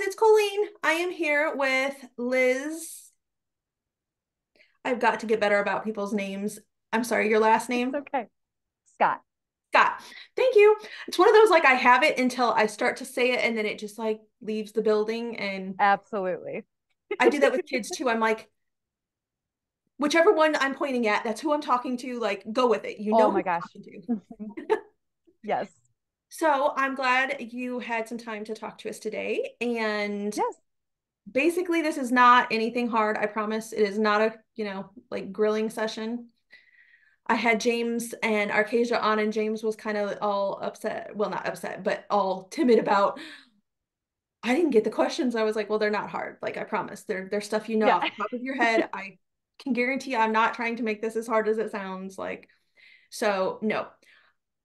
it's Colleen. I am here with Liz. I've got to get better about people's names. I'm sorry, your last It's name? okay. Scott. Scott. Thank you. It's one of those like I have it until I start to say it and then it just like leaves the building. And Absolutely. I do that with kids too. I'm like, whichever one I'm pointing at, that's who I'm talking to. Like, go with it. You Oh know who my I'm gosh. talking to. Mhm. Yes. So I'm glad you had some time to talk to us today. And Yes. basically, this is not anything hard. I promise. It is not a, like grilling session. I had James and Arcasia on, and James was kind of all upset. Well, not upset, but all timid about. I didn't get the questions. I was like, well, they're not hard. Like I promise, they're stuff you know Yeah. off the top of your head. I can guarantee I'm not trying to make this as hard as it sounds. Like, so no,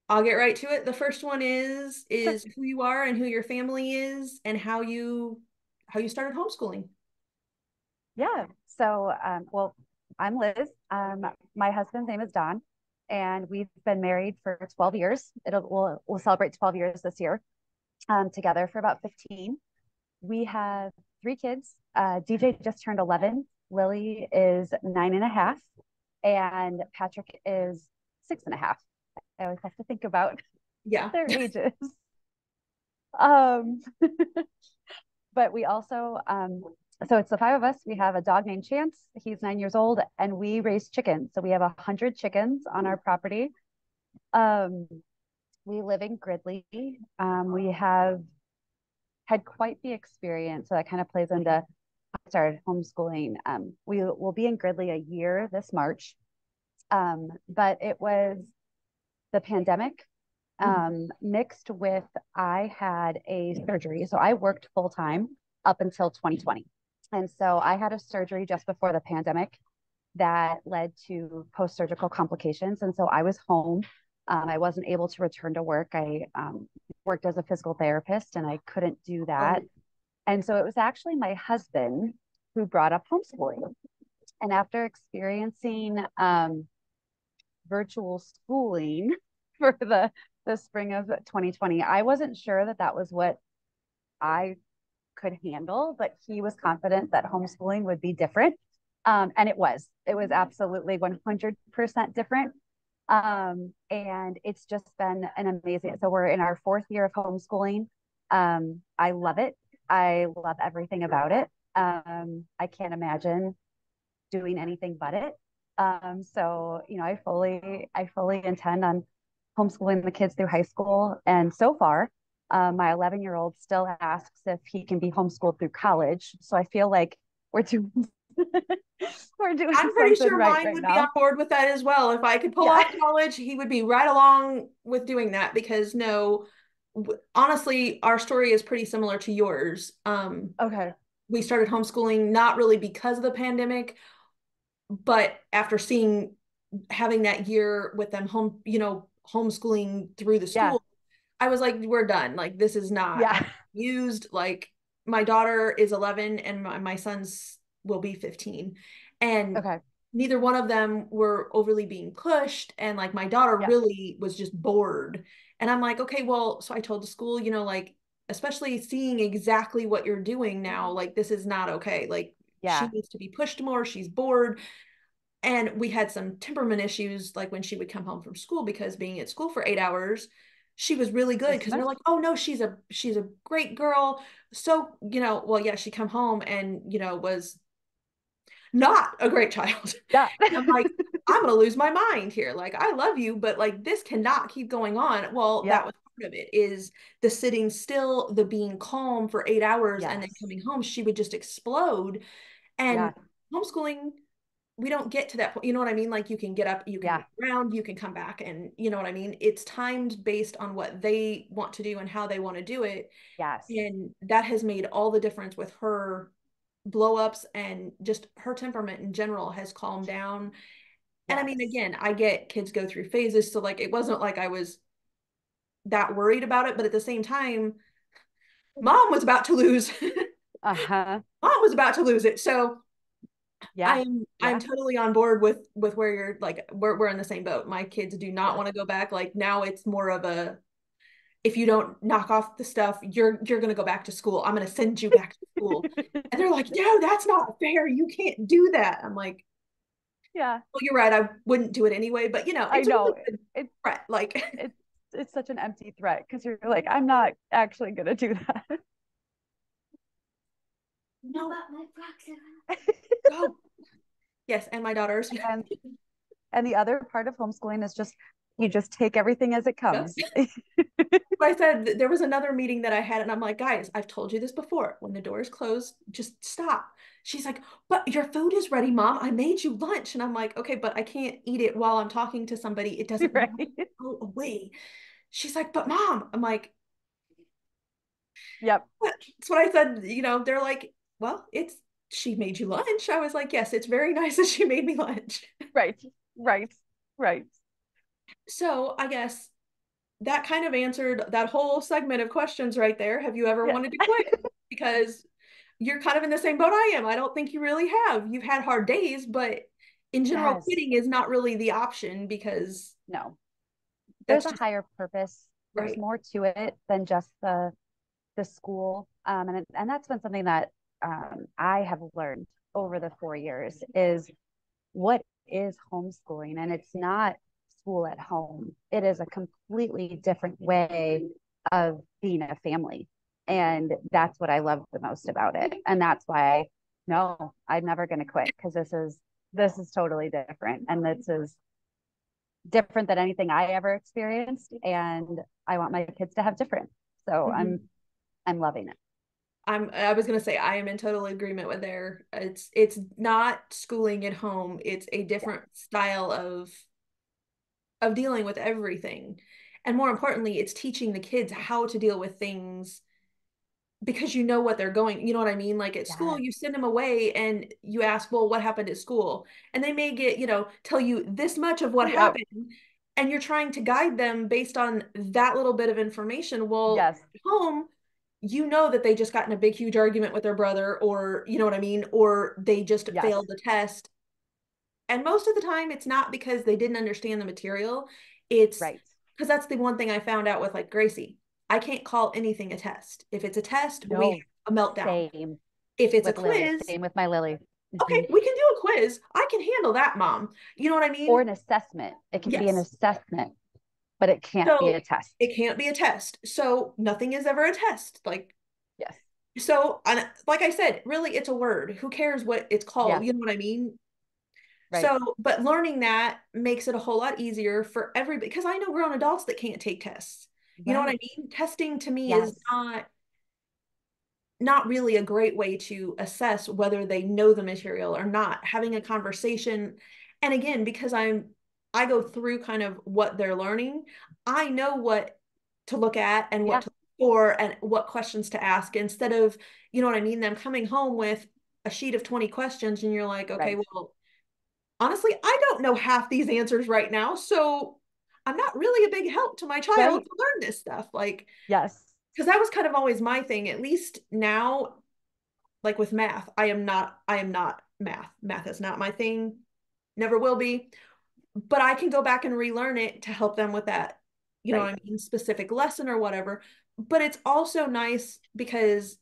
I'll get right to it. The first one is Sure. is who you are and who your family is and how you started homeschooling. Yeah. Well, I'm Liz. My husband's name is Don, and we've been married for 12 years. We'll celebrate 12 years this year, together for about 15. We have three kids. DJ just turned 11. Lily is 9.5, and Patrick is 6.5. I always have to think about Yeah. their ages. Um, but we also so it's the five of us. We have a dog named Chance. He's 9 years old, and we raise chickens. So we have 100 chickens on our property. Um, we live in Gridley. We have had quite the experience. So that kind of plays into I started homeschooling. We will be in Gridley a year this March. But it was the pandemic Mhm. mixed with I had a surgery. So I worked full time up until 2020. And so I had a surgery just before the pandemic that led to post surgical complications. And so I was home. I wasn't able to return to work. I worked as a physical therapist and I couldn't do that. Oh, And so it was actually my husband who brought up homeschooling. And after experiencing virtual schooling for the spring of 2020. I wasn't sure that that was what I could handle, but he was confident that homeschooling would be different. And it was. It was absolutely 100% different. And it's just been an amazing. So we're in our fourth year of homeschooling. I love it. I love everything about it. I can't imagine doing anything but it. I fully intend on homeschooling the kids through high school. And so far, my 11-year-old still asks if he can be homeschooled through college. So I feel like we're doing we're doing I'm pretty something sure right mine right would be on now. board with that as well. If I could pull Yeah. off college, he would be right along with doing that because no, honestly, our story is pretty similar to yours. Okay. We started homeschooling not really because of the pandemic, but after seeing having that year with them homeschooling through the Yeah. school, I was like, we're done. Like, this is not Yeah. used. Like, my daughter is 11 and my son's will be 15. And Okay. neither one of them were overly being pushed. And like, my daughter Yeah. really was just bored. And I'm like, okay, well, so I told the school, like, especially seeing exactly what you're doing now, like, this is not okay. Like, she Yeah. needs to be pushed more. She's bored. And we had some temperament issues like when she would come home from school because being at school for 8 hours, she was really good Just because they're enough. like, oh no, she's a great girl. So, well, yeah, she come home and was not a great child. Yeah. I'm like, I'm gonna lose my mind here. Like, I love you, but like this cannot keep going on. Well, that Yep. was part of it is the sitting still, the being calm for 8 hours and then Yes. coming home, she would just explode. And Yeah. homeschooling, we don't get to that point. You know what I mean? Like you can get up, you can Yeah. move around, you can come back, and you know what I mean? It's timed based on what they want to do and how they want to do it. Yes. And that has made all the difference with her blow ups and just her temperament in general has calmed down. And I mean, Yes. again, I get kids go through phases. So like it wasn't like I was that worried about it, but at the same time, mom was about to lose. Uh-huh. Mom was about to lose it. So Yeah. I'm Yeah. totally on board with where you're like we're in the same boat. My kids do not Yeah. want to go back. Like now it's more of a if you don't knock off the stuff, you're going to go back to school. I'm going to send you back to school. And they're like, no, that's not fair. You can't do that. I'm like, Yeah, well, you're right. I wouldn't do it anyway, but I it's a really know. good It threat. Like, it's it's such an empty threat because you're like, I'm not actually gonna do that. no, go. Yes, and my daughters. And the other part of homeschooling is just you just take everything as it Yep. comes. I said there was another meeting that I had, and I'm like, guys, I've told you this before. When the door is closed, just stop. She's like, but your food is ready, mom. I made you lunch. And I'm like, okay, but I can't eat it while I'm talking to somebody. It doesn't Right. go away. She's like, but mom, I'm like, Yep. that's what I said. They're like, well, she made you lunch. I was like, yes, it's very nice that she made me lunch. Right. Right. Right. So I guess that kind of answered that whole segment of questions right there. Have you ever Yeah. wanted to quit? Because you're kind of in the same boat I am. I don't think you really have. You've had hard days, but in general, Yes. quitting is not really the option because No. There's that's a just higher purpose. There's right. more to it than just the school. And that's been something that I have learned over the 4 years is what is homeschooling. And it's not school at home. It is a completely different way of being a family. And that's what I love the most about it. And that's why no, I'm never going to quit because this is totally different. And this is different than anything I ever experienced. And I want my kids to have different. So Mhm. I'm loving it. I was gonna say I am in total agreement with there. It's not schooling at home. It's a Yeah. different style of dealing with everything. And more importantly, it's teaching the kids how to deal with things because you know what they're going, you know what I mean? Like at school, Yes. you send them away and you ask, well, what happened at school? And they may get, tell you this much of what Yep. happened. And you're trying to guide them based on that little bit of information. Well, Yes. at home, you know that they just got in a big, huge argument with their brother, or you know what I mean? Or they just Yes. failed the test. And most of the time, it's not because they didn't understand the material. It's Right. because that's the one thing I found out with like Gracie. I can't call anything a test. If it's a test, we No. have a meltdown. Same If it's a with Lily. quiz, Same with my Lily. okay, we can do a quiz. I can handle that, mom. You know what I Or mean? an assessment. It can be an Yes. assessment, but it can't be So a test. it can't be a test. So nothing is ever a test. Like, Yes. so, and like I said, really, it's a word. Who cares what it's called? Yes. You know what I mean? Right. So, but learning that makes it a whole lot easier for everybody because I know grown adults that can't take tests. You know what I Right. mean? Testing to me is Yes. not really a great way to assess whether they know the material or not. Having a conversation, and again, because I go through kind of what they're learning, I know what to look at and what Yeah. to look for and what questions to ask instead of, you know what I mean, them coming home with a sheet of 20 questions and you're like, okay, Right. well, honestly, I don't know half these answers right now, so I'm not really a big help to my child Right. to learn this stuff. Like, Yes. because that was kind of always my thing, at least now, like with math, I am not math. Math is not my thing, never will be. But I can go back and relearn it to help them with that, you know what Right. I mean, specific lesson or whatever. But it's also nice because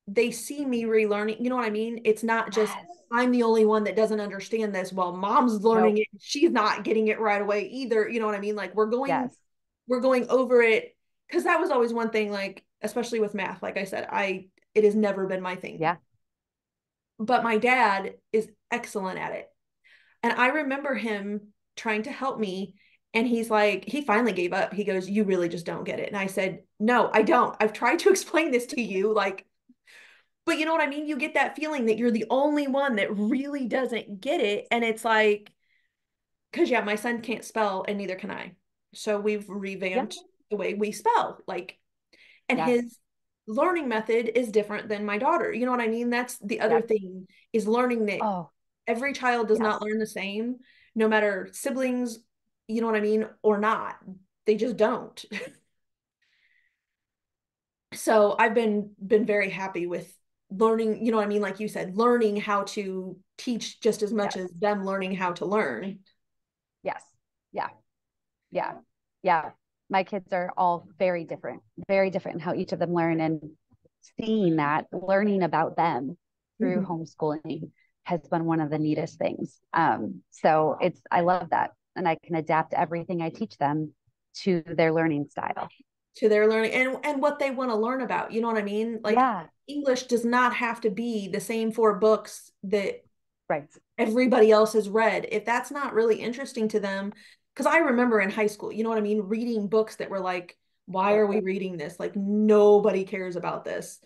they see me relearning, you know what I mean? It's not just Yes. I'm the only one that doesn't understand this while mom's learning Nope. it. She's not getting it right away either. You know what I mean? Like Yes. we're going over it because that was always one thing, like, especially with math, like I said, it has never been my thing. Yeah. But my dad is excellent at it. And I remember him trying to help me. And he's like, he finally gave up. He goes, you really just don't get it. And I said, no, I don't. I've tried to explain this to you. Like, but you know what I mean? You get that feeling that you're the only one that really doesn't get it. And it's like, because yeah, my son can't spell and neither can I. So we've Yeah. revamped the way we spell. Like, and Yes. his learning method is different than my daughter. You know what I mean? That's the other Yep. thing is learning that Oh, every child does not yes. learn the same, no matter siblings, you know what I mean, or not. They just don't. So I've been very happy with learning, you know what I mean, like you said, learning how to teach just as much Yes. as them learning how to learn. Yes. Yeah. Yeah. Yeah. my kids are all very different in how each of them learn. And seeing that, learning about them through Mhm. homeschooling has been one of the neatest things. So I love that. And I can adapt everything I teach them to their learning style. To their learning and what they want to learn about. You know what I mean? Like Yeah. English does not have to be the same four books that Right. everybody else has read. If that's not really interesting to them, because I remember in high school, you know what I mean, reading books that were like, why are we reading this? Like nobody cares about this.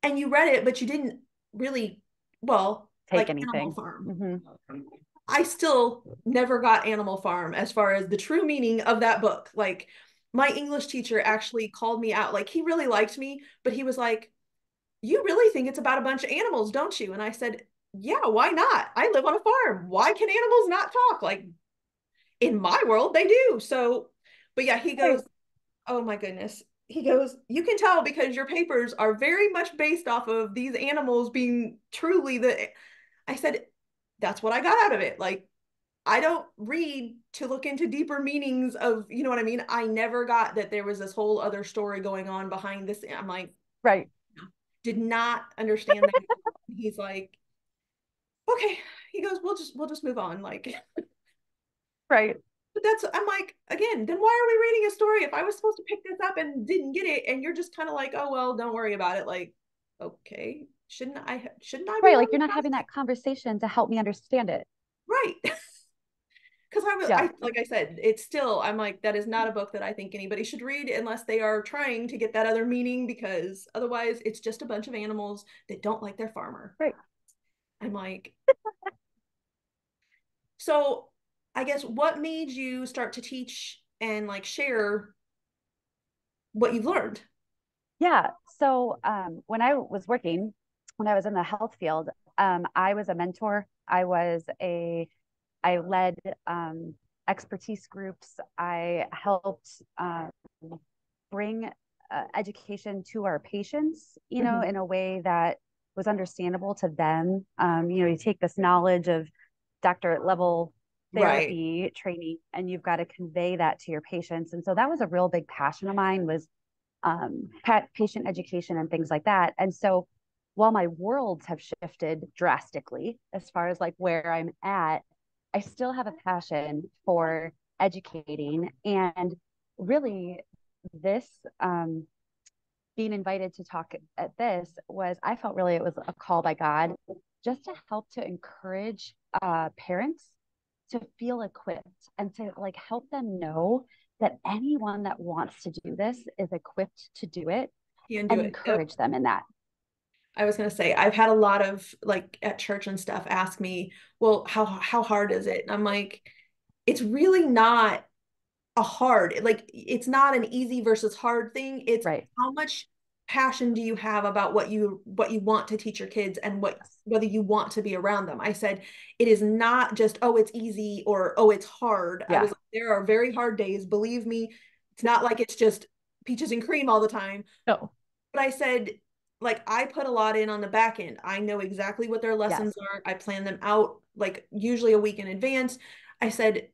And you read it, but you didn't really, well, Take like Animal anything. Farm. Mm-hmm. I still never got Animal Farm as far as the true meaning of that book. Like my English teacher actually called me out. Like he really liked me, but he was like, "You really think it's about a bunch of animals, don't you?" And I said, "Yeah, why not? I live on a farm. Why can animals not talk? Like in my world, they do." So, but yeah, he Right. goes, "Oh my goodness." He goes, "You can tell because your papers are very much based off of these animals being truly the." I said, "That's what I got out of it. Like I don't read to look into deeper meanings of, you know what I mean? I never got that there was this whole other story going on behind this. I'm like, Right. did not understand that. He's like, okay. He goes, we'll just move on. Like, Right. but that's I'm like, again, then why are we reading a story if I was supposed to pick this up and didn't get it? And you're just kind of like, oh well, don't worry about it. Like, okay, shouldn't I be Right. Like worried you're not about having it? that conversation to help me understand it. Right. Because Yeah. like I said, it's still, I'm like, that is not a book that I think anybody should read unless they are trying to get that other meaning, because otherwise it's just a bunch of animals that don't like their farmer. Right. I'm like, so I guess what made you start to teach and like share what you've learned? Yeah. So when I was working, when I was in the health field, I was a mentor. I led expertise groups. I helped bring education to our patients, Mm-hmm. in a way that was understandable to them. You take this knowledge of doctorate level Right. therapy training and you've got to convey that to your patients. And so that was a real big passion of mine was patient education and things like that. And so while my worlds have shifted drastically as far as like where I'm at, I still have a passion for educating. And really, this being invited to talk at this was, I felt really it was a call by God just to help to encourage parents to feel equipped and to like help them know that anyone that wants to do this is equipped to do it You can do and it. Yep. encourage them in that. I was gonna say I've had a lot of like at church and stuff ask me, well, how hard is it? And I'm like, it's really not a hard, like it's not an easy versus hard thing. It's Right. how much passion do you have about what you want to teach your kids and whether you want to be around them. I said it is not just, oh, it's easy or oh, it's hard. I was Yeah. like, there are very hard days, believe me. It's not like it's just peaches and cream all the time. No. But I said, like, I put a lot in on the back end. I know exactly what their lessons Yes. are. I plan them out like usually a week in advance. I said,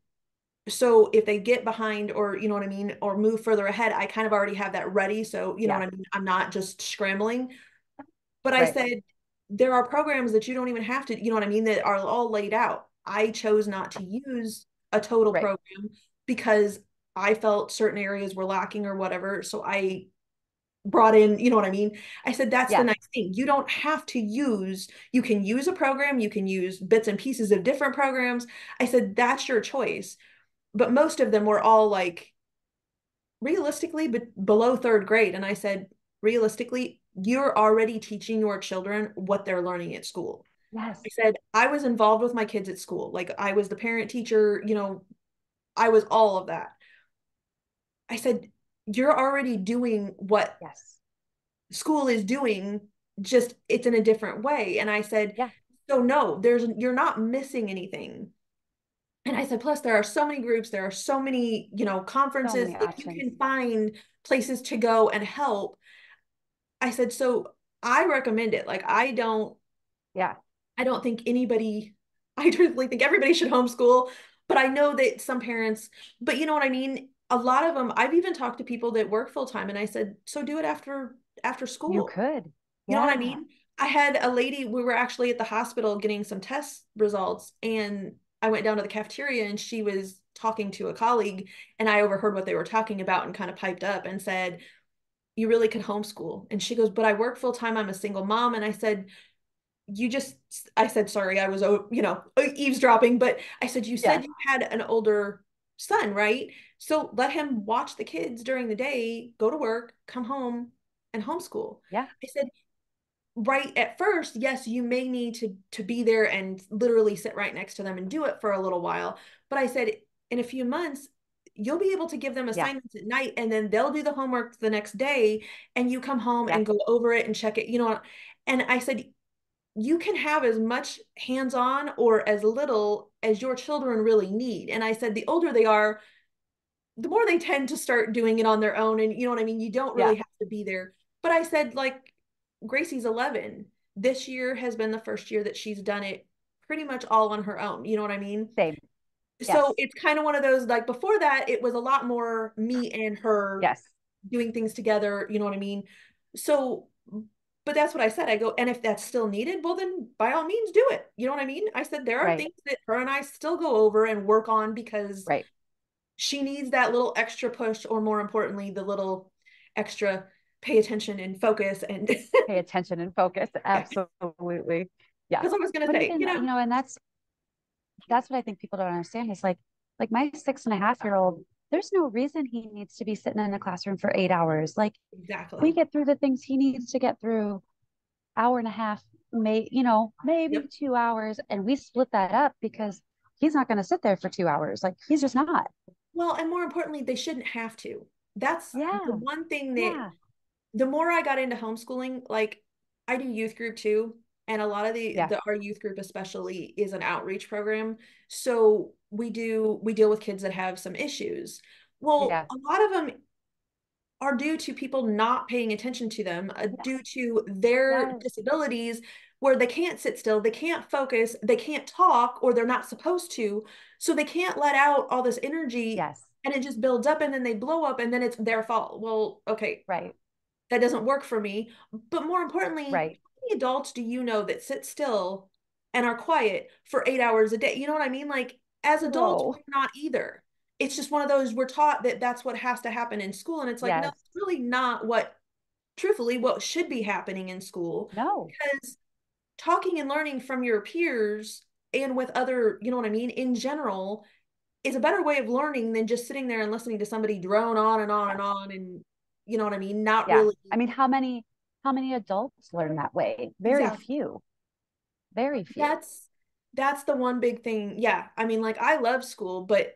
so if they get behind or you know what I mean, or move further ahead, I kind of already have that ready. So you know Yeah. what I mean? I'm not just scrambling. But I Right. said, there are programs that you don't even have to, you know what I mean, that are all laid out. I chose not to use a total Right. program because I felt certain areas were lacking or whatever. So I brought in, you know what I mean? I said, that's the Yes. nice thing. You don't have to use, you can use a program, you can use bits and pieces of different programs. I said, that's your choice. But most of them were all like realistically below third grade. And I said, realistically, you're already teaching your children what they're learning at school. I Yes. said, I was involved with my kids at school. Like I was the parent teacher, you know, I was all of that. I said, you're already doing what Yes. school is doing, just it's in a different way. And I said, Yeah. so no, you're not missing anything. And I said, plus there are so many groups, there are so many, you know, So conferences, many like you options. can find places to go and help. I said, so I recommend it. Like Yeah. I don't think anybody, I truthfully think everybody should homeschool, but I know that some parents, but you know what I mean? a lot of them, I've even talked to people that work full time and I said, so do it after You school. could. You know what I Yeah. mean? I had a lady, we were actually at the hospital getting some test results, and I went down to the cafeteria and she was talking to a colleague, and I overheard what they were talking about and kind of piped up and said, you really could homeschool. And she goes, but I work full time. I'm a single mom. And I said, you just, I said, sorry, I was, eavesdropping, but I said, you Yeah. said you had an older son, right? So let him watch the kids during the day, go to work, come home and homeschool. Yeah. I said, right at first, yes, you may need to be there and literally sit right next to them and do it for a little while. But I said, in a few months, you'll be able to give them Yeah. assignments at night and then they'll do the homework the next day and you come home Yeah. and go over it and check it, And I said, you can have as much hands-on or as little as your children really need. And I said, the older they are, the more they tend to start doing it on their own. And you know what I mean? You don't really Yeah. have to be there. But I said, like, Gracie's 11. This year has been the first year that she's done it pretty much all on her own. You know what I mean? Same. So Yes. it's kind of one of those, like, before that, it was a lot more me and her Yes. doing things together. You know what I mean? So, but that's what I said. I go, and if that's still needed, well, then by all means do it. You know what I mean? I said, there are Right. things that her and I still go over and work on because Right. she needs that little extra push, or more importantly, the little extra pay attention and focus. And Pay attention and focus. yeah, Absolutely. Yeah. because I was going to But say, even, and that's what I think people don't understand is like my 6.5-year-old, there's no reason he needs to be sitting in a classroom for 8 hours. Like we exactly. get through the things he needs to get through hour and a half, maybe Yep. 2 hours. And we split that up because he's not going to sit there for 2 hours. Like he's just not. Well, and more importantly, they shouldn't have to. That's the Yeah. one thing that Yeah. the more I got into homeschooling, like I do youth group too. And a lot of Yeah. our youth group especially is an outreach program. So we deal with kids that have some issues. Well, Yeah. a lot of them are due to people not paying attention to them, due Yes. to their Yes. disabilities where they can't sit still, they can't focus, they can't talk, or they're not supposed to. So they can't let out all this energy Yes. and it just builds up and then they blow up and then it's their fault. Well, okay, Right. that doesn't work for me. But more importantly, Right. how many adults do you know that sit still and are quiet for 8 hours a day? You know what I mean? Like as adults, No. we're not either. It's just one of those, we're taught that that's what has to happen in school. And it's like, no, Yes. it's really not truthfully, what should be happening in school. No. Because talking and learning from your peers and with other, you know what I mean, in general, is a better way of learning than just sitting there and listening to somebody drone on and on and Yes. on and you know what I mean, not Yeah. really. I mean, how many adults learn that way? Very Exactly. few. Very few. That's the one big thing. Yeah. I mean, like I love school, but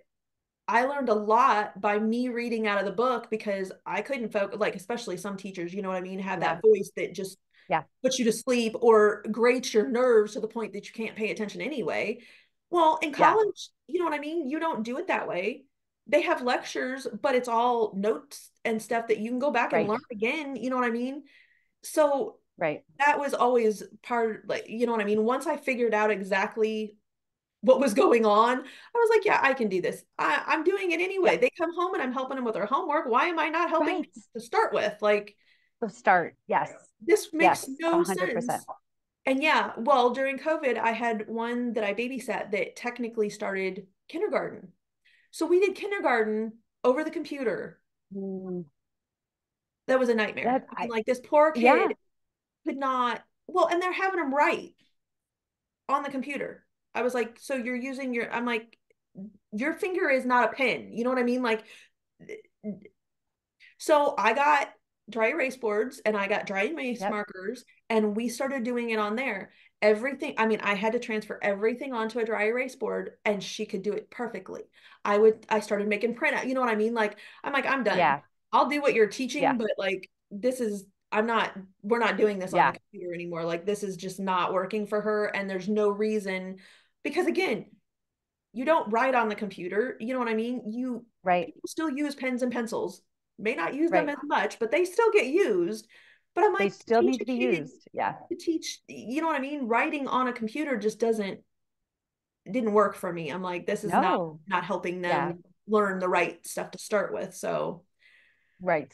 I learned a lot by me reading out of the book because I couldn't focus, like, especially some teachers, you know what I mean, have Yeah. that voice that just Yeah. puts you to sleep or grates your nerves to the point that you can't pay attention anyway. Well, in Yeah. college, you know what I mean? You don't do it that way. They have lectures, but it's all notes and stuff that you can go back and Right. learn again. You know what I mean? So Right. that was always part, like, you know what I mean? Once I figured out exactly what was going on, I was like, yeah, I can do this. I'm doing it Yeah. anyway. They come home and I'm helping them with their homework. Why am I not helping them Right. to start with? Like, So start. Yes. this makes Yes. no 100%. sense. And yeah, well, during COVID, I had one that I babysat that technically started kindergarten. So we did kindergarten over the computer. Mm, That was a nightmare. that I mean, I like this poor yeah. kid could not, well, and they're having them write on the computer. I was like, so you're using I'm like, your finger is not a pen. You know what I mean? Like, so I got dry erase boards and I got dry erase Yep. markers and we started doing it on there. Everything, I mean, I had to transfer everything onto a dry erase board and she could do it perfectly. I started making print out, you know what I mean? Like, I'm like, I'm done. Yeah. I'll do what you're Yeah. teaching, but like, I'm not, we're not doing this on the Yeah. computer anymore. Like, this is just not working for her. And there's no reason, because again, you don't write on the computer. You know what I mean? Right. People still use pens and pencils. May not use them Right. as much, but they still get used. But I'm They like, still teach need a to be kid used. Yeah. to teach, you know what I mean? Writing on a computer just didn't work for me. I'm like, this is No. not helping Yeah. them. learn the right stuff to start with. So, Right.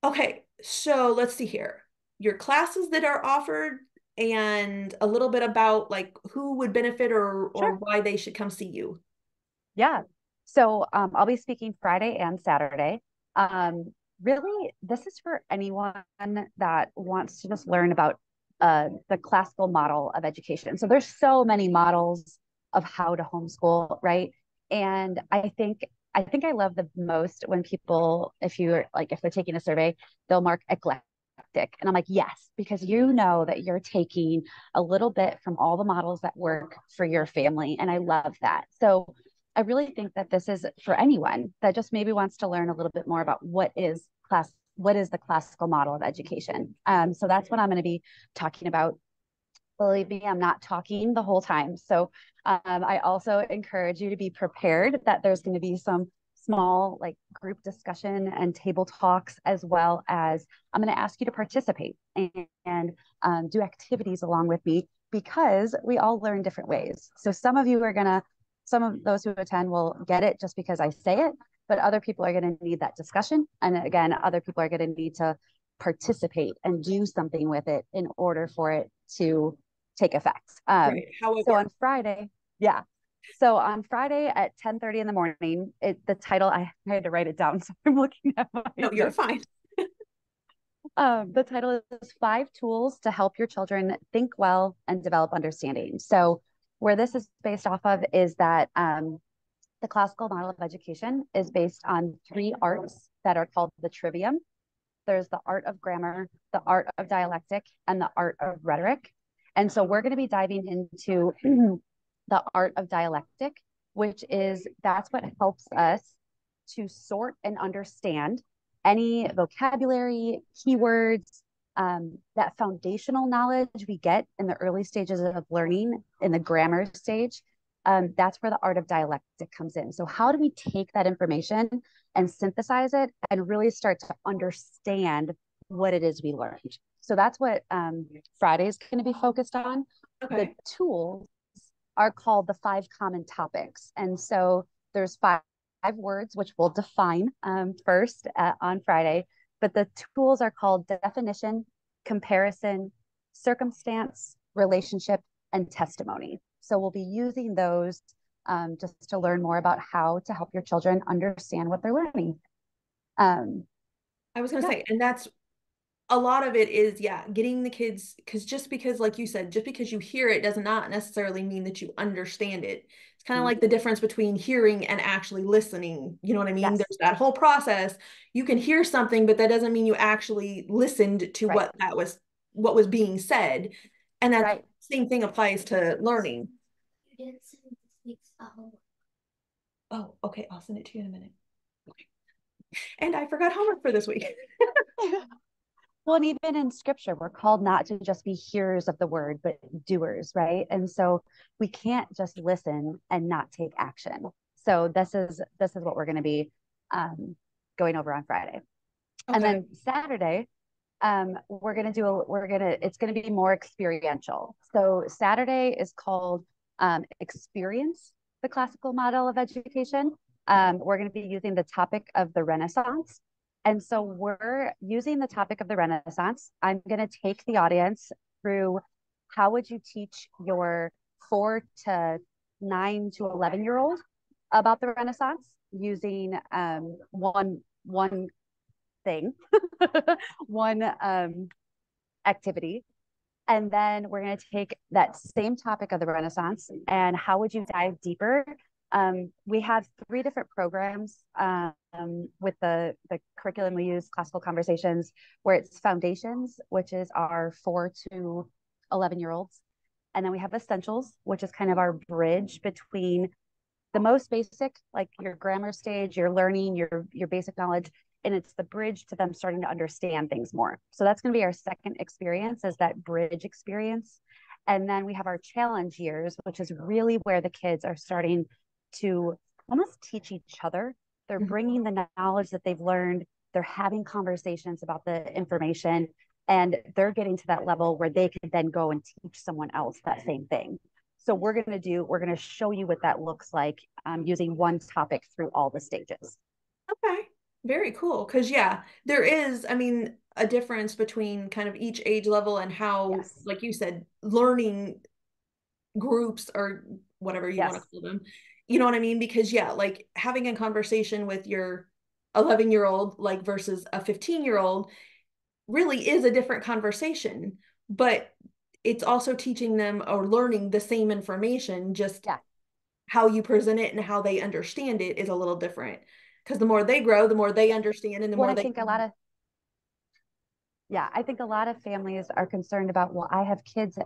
okay, so let's see here. Your classes that are offered and a little bit about like who would benefit or Sure. why they should come see you. Yeah. So I'll be speaking Friday and Saturday. Um, Really, this is for anyone that wants to just learn about the classical model of education. So there's so many models of how to homeschool, right? And I think I love the most when people, if they're taking a survey, they'll mark eclectic. And I'm like, yes, because you know that you're taking a little bit from all the models that work for your family. And I love that. So I really think that this is for anyone that just maybe wants to learn a little bit more about what is the classical model of education. So that's what I'm going to be talking about. Believe me, I'm not talking the whole time. So I also encourage you to be prepared that there's going to be some small like group discussion and table talks, as well as I'm going to ask you to participate and do activities along with me, because we all learn different ways. So some of those who attend will get it just because I say it, but other people are going to need that discussion. And again, other people are going to need to participate and do something with it in order for it to take effect. Right. How it So works. on Friday, yeah. So on Friday at 10:30 in the morning, the title, I had to write it down. So I'm looking at my No, you're notes. fine. The title is Five Tools to Help Your Children Think Well and Develop Understanding. So where this is based off of is that the classical model of education is based on three arts that are called the trivium. There's the art of grammar, the art of dialectic, and the art of rhetoric. And so we're going to be diving into the art of dialectic, which is that's what helps us to sort and understand any vocabulary, keywords, that foundational knowledge we get in the early stages of learning in the grammar stage. That's where the art of dialectic comes in. So, how do we take that information and synthesize it and really start to understand what it is we learned? So, that's what Friday is going to be focused on. The Okay. tools are called the five common topics. And so, there's five words, which we'll define first on Friday. But the tools are called definition, comparison, circumstance, relationship, and testimony. So we'll be using those just to learn more about how to help your children understand what they're learning. Um, I was going to yeah. say, and that's a lot of it is, yeah, getting the kids, because just because, like you said, just because you hear it does not necessarily mean that you understand it. It's kind of like the difference between hearing and actually listening. You know what I mean? Yes. There's that whole process. You can hear something, but that doesn't mean you actually listened to Right. what was being said. And that Right. same thing applies to learning. Oh, okay. I'll send it to you in a minute. Okay. And I forgot homework for this week. Well, and even in scripture, we're called not to just be hearers of the word, but doers, right? And so we can't just listen and not take action. So this is what we're going to be um, going over on Friday. And Okay. then Saturday, it's going to be more experiential. So Saturday is called Experience the Classical Model of Education. We're going to be using the topic of the Renaissance. And so we're using the topic of the Renaissance. I'm going to take the audience through how would you teach your 4 to 9 to 11-year-old about the Renaissance using one thing, one activity. And then we're going to take that same topic of the Renaissance and how would you dive deeper? We have 3 different programs with the curriculum we use, Classical Conversations, where it's Foundations, which is our 4 to 11-year-olds. And then we have Essentials, which is kind of our bridge between the most basic, like your grammar stage, your learning, your basic knowledge, and it's the bridge to them starting to understand things more. So that's going to be our second experience, is that bridge experience. And then we have our challenge years, which is really where the kids are starting to almost teach each other. They're bringing the knowledge that they've learned. They're having conversations about the information, and they're getting to that level where they can then go and teach someone else that same thing. So we're going to show you what that looks like using one topic through all the stages. Okay. Very cool. Because, yeah, there is, I mean, a difference between kind of each age level and how, Yes. like you said, learning groups or whatever you want to Yes. call them. You know what I mean? Because, yeah, like having a conversation with your 11-year-old, like versus a 15-year-old, really is a different conversation. But it's also teaching them or learning the same information, just Yeah. how you present it and how they understand it is a little different. Because the more they grow, the more they Yeah. understand and the Well, more I they think a lot of Yeah, I think a lot of families are concerned about, well, I have kids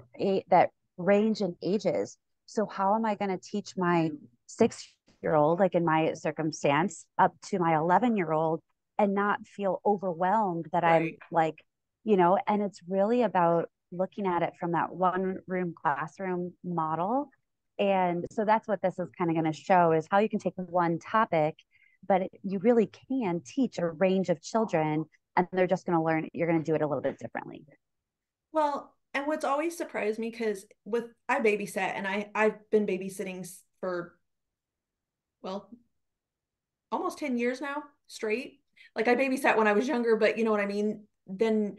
that range in ages. So how am I going to teach my 6-year old, like in my circumstance, up to my 11-year old and not feel overwhelmed that I'm right. like, and it's really about looking at it from that one room classroom model. And so that's what this is kind of going to show is how you can take one topic, but you really can teach a range of children and they're just going to learn, you're going to do it a little bit differently. Well, and what's always surprised me because with I babysat and I've been babysitting for well almost 10 years now straight. Like I babysat when I was younger, but you know what I mean? Then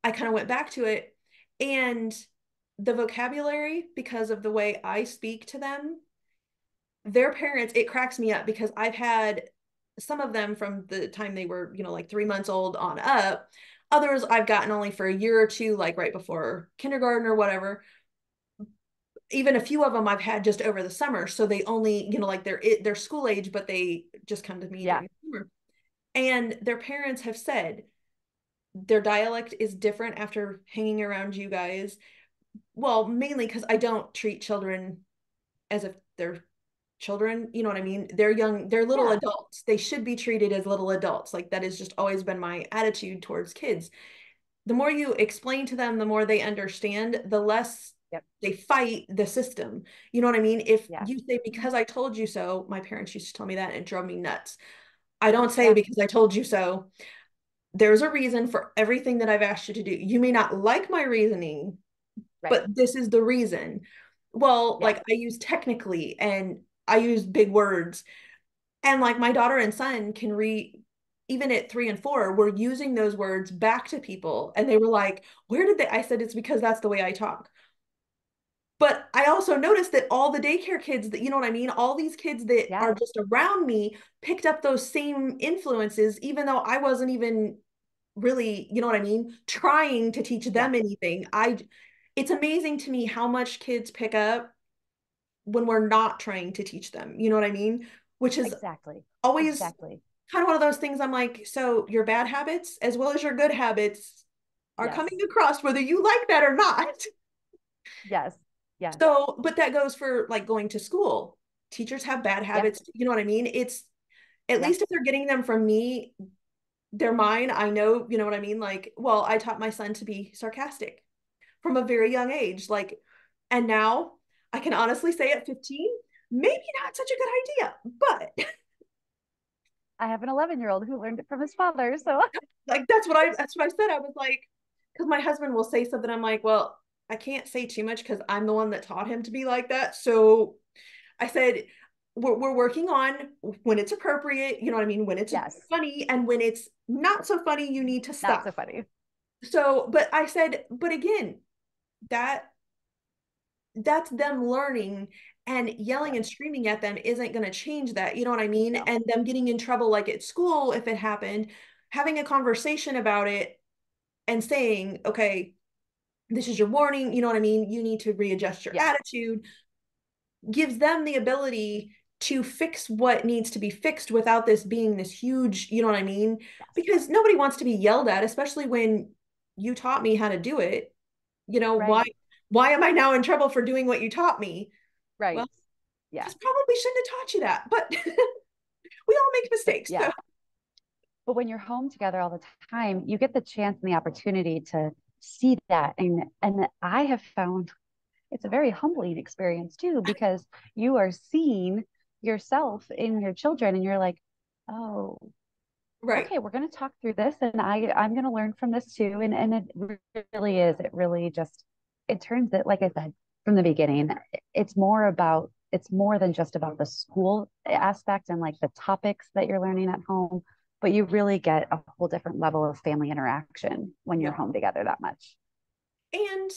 I kind of went back to it. And the vocabulary, because of the way I speak to them, their parents, it cracks me up because I've had some of them from the time they were, like 3 months old on up. Others I've gotten only for a year or two, like right before kindergarten or whatever. Even a few of them I've had just over the summer. So they only, like they're school age, but they just come to me Yeah, during the summer. And their parents have said their dialect is different after hanging around you guys. Well, mainly because I don't treat children as if they're children. You know what I mean? They're young, they're little yeah, adults. They should be treated as little adults. Like that has just always been my attitude towards kids. The more you explain to them, the more they understand, the less yep, they fight the system. You know what I mean? If yes, you say, because I told you so, my parents used to tell me that and it drove me nuts. I don't say yeah, because I told you so. There's a reason for everything that I've asked you to do. You may not like my reasoning, right, but this is the reason. Well, yeah, like I use technically and I use big words. And like my daughter and son can read, even at 3 and 4, we're using those words back to people. And they were like, where did they? I said, it's because that's the way I talk. But I also noticed that all the daycare kids that, you know what I mean? All these kids that are yeah, just around me picked up those same influences, even though I wasn't even really, you know what I mean, trying to teach yeah, them anything. It's amazing to me how much kids pick up when we're not trying to teach them. You know what I mean? Which is exactly, always exactly, kind of one of those things I'm like, so your bad habits as well as your good habits are yes, coming across whether you like that or not. yes, yes, So, but that goes for like going to school. Teachers have bad yep, habits. You know what I mean? It's at yes, least if they're getting them from me, they're mine. I know, you know what I mean? Like, well, I taught my son to be sarcastic from a very young age. Like, and now I can honestly say at 15, maybe not such a good idea, but I have an 11-year-old who learned it from his father. So like that's what I said. I was like, because my husband will say something. I'm like, well, I can't say too much because I'm the one that taught him to be like that. So I said, we're working on when it's appropriate, you know what I mean? When it's yes, funny and when it's not so funny, you need to not so stop. funny. So, but I said, but again, that that's them learning and yelling Yes, and screaming at them isn't going to change that. You know what I mean? no, And them getting in trouble like at school if it happened, having a conversation about it and saying, okay, this is your warning, you know what I mean? You need to readjust your yes, attitude, gives them the ability to fix what needs to be fixed without this being this huge, you know what I mean? yes, Because nobody wants to be yelled at, especially when you taught me how to do it. You know, right, why am I now in trouble for doing what you taught me? Well, right, yeah, because probably shouldn't have taught you that, but we all make but mistakes. So yeah. But when you're home together all the time, you get the chance and the opportunity to see that. And I have found it's a very humbling experience too, because you are seeing yourself in your children and you're like, oh, right. okay, we're going to talk through this and I'm going to learn from this too. And it really is, it really just, it turns it, like I said, from the beginning. It's more than just about the school aspect and like the topics that you're learning at home, but you really get a whole different level of family interaction when you're Yep. home together that much. And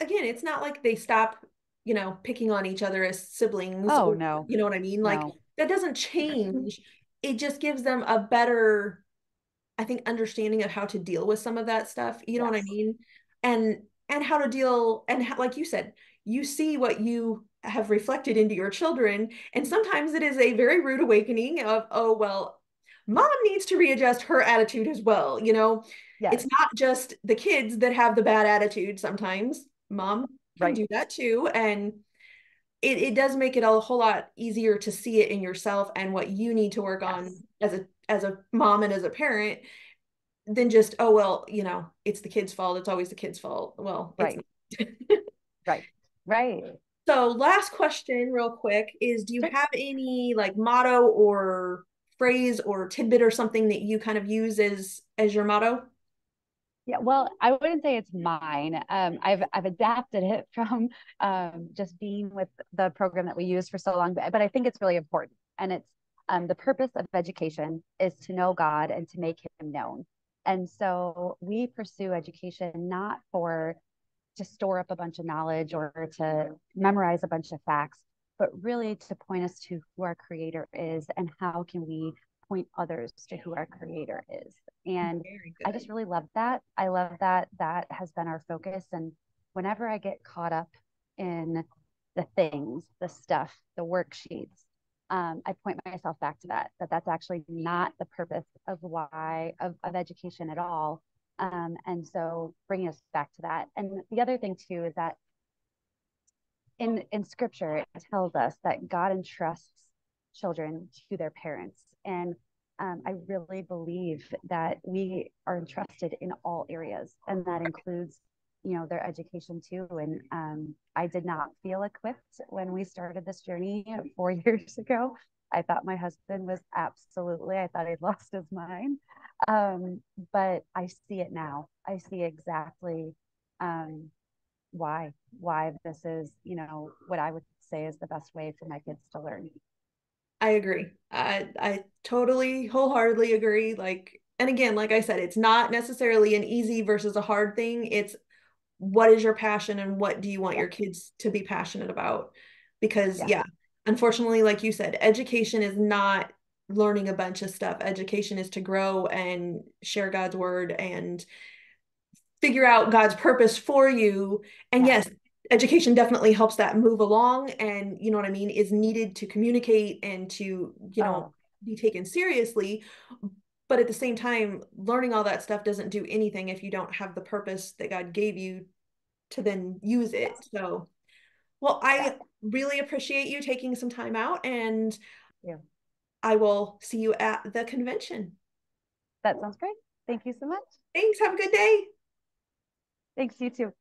again, it's not like they stop, picking on each other as siblings, Oh or no, you know what I mean? Like no. that doesn't change. It just gives them a better, I think, understanding of how to deal with some of that stuff. You know what I Yes. mean? And how to deal, and how, like you said, you see what you have reflected into your children, and sometimes it is a very rude awakening of, oh well, mom needs to readjust her attitude as well. It's Yes. not just the kids that have the bad attitude. Sometimes mom can Right. do that too, and it does make it a whole lot easier to see it in yourself and what you need to work on Yes. as a mom and as a parent, than just, oh well, it's the kid's fault, it's always the kid's fault. Well, it's Right. Right. Right. so last question real quick is, do you Sure. have any like motto or phrase or tidbit or something that you kind of use as your motto? Yeah, well, I wouldn't say it's mine. I've adapted it from just being with the program that we use for so long, but I think it's really important. And it's the purpose of education is to know God and to make Him known. And so we pursue education not for to store up a bunch of knowledge or to memorize a bunch of facts, but really to point us to who our Creator is and how can we point others to who our Creator is. And Very I just good. really love that. I love that that has been our focus. And whenever I get caught up in the things, the stuff, the worksheets, I point myself back to that that's actually not the purpose of education at all. And so bringing us back to that. And the other thing too is that in scripture, it tells us that God entrusts children to their parents. And I really believe that we are entrusted in all areas, and that includes, their education too. And I did not feel equipped when we started this journey 4 years ago. I thought my husband was I thought he'd lost his mind. Um, but I see it now. I see exactly um, why this is, what I would say is the best way for my kids to learn. I agree. I totally wholeheartedly agree. Like, and again, like I said, it's not necessarily an easy versus a hard thing. It's, what is your passion and what do you want Yeah. your kids to be passionate about? Because Yes. yeah, unfortunately, like you said, education is not learning a bunch of stuff. Education is to grow and share God's word and figure out God's purpose for you. And Yes. yes, education definitely helps that move along, and you know what I mean, is needed to communicate and to, Oh, be taken seriously. But at the same time, learning all that stuff doesn't do anything if you don't have the purpose that God gave you to then use it. yes. So, well, Yeah. I really appreciate you taking some time out, and Yeah. I will see you at the convention. That sounds great. Thank you so much. Thanks. Have a good day. Thanks, you too.